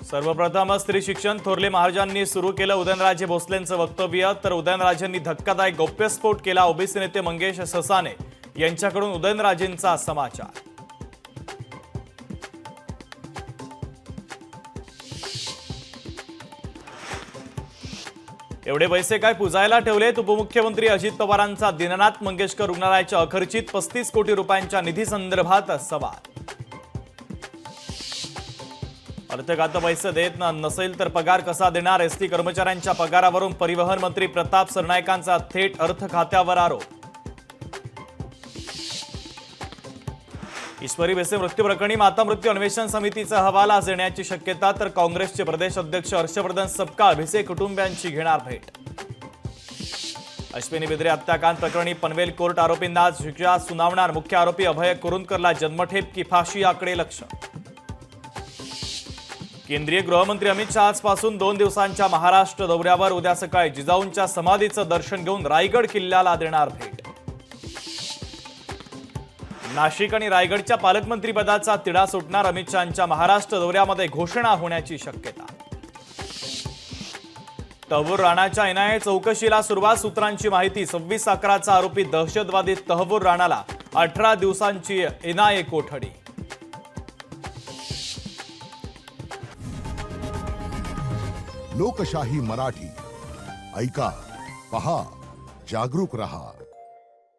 सर्वप्रथम स्त्री शिक्षण थोरले महाराजांनी सुरू केलं उदयनराजे भोसलेंचं वक्तव्य, तर उदयनराजेंनी धक्कादायक गौप्यस्फोट केला. ओबीसी नेते मंगेश ससाने यांच्याकडून उदयनराजेंचा समाचार. एवढे पैसे काय पुजायला ठेवलेत? उपमुख्यमंत्री अजित पवारांचा दीनानाथ मंगेशकर रुग्णालयाच्या अखर्चित 35 कोटी रुपयांच्या निधीसंदर्भात सवाल. अर्थखातं पैसे देत नसेल तर पगार कसा देणार? एसटी कर्मचाऱ्यांच्या पगारावरून परिवहन मंत्री प्रताप सरनाईकांचा थेट अर्थ खात्यावर आरोप. ईश्वरी बेसे मृत्यू प्रकरणी माता मृत्यू अन्वेषण समितीचा अहवाल आज देण्याची शक्यता, तर काँग्रेसचे प्रदेश अध्यक्ष हर्षवर्धन सपकाळ भिसे कुटुंबियांची घेणार भेट. अश्विनी बिद्रे हत्याकांड प्रकरणी पनवेल कोर्ट आरोपींना आज शिक्षा सुनावणार. मुख्य आरोपी अभय कुरुंदकरला जन्मठेप की फाशी याकडे लक्ष. केंद्रीय गृहमंत्री अमित शहा आजपासून 2 दिवसांच्या महाराष्ट्र दौऱ्यावर. उद्या सकाळी जिजाऊंच्या समाधीचं दर्शन घेऊन रायगड किल्ल्याला देणार भेट. नाशिक आणि रायगडच्या पालकमंत्रीपदाचा तिढा सुटणार. अमित शहांच्या महाराष्ट्र दौऱ्यामध्ये घोषणा होण्याची शक्यता. तहव्वूर राणाच्या एनआयए चौकशीला सुरुवात. सूत्रांची माहिती 26/11चा आरोपी दहशतवादी तहव्वूर राणाला 18 दिवसांची एनआयए कोठडी. लोकशाही मराठी ऐका, पहा, जागरूक रहा.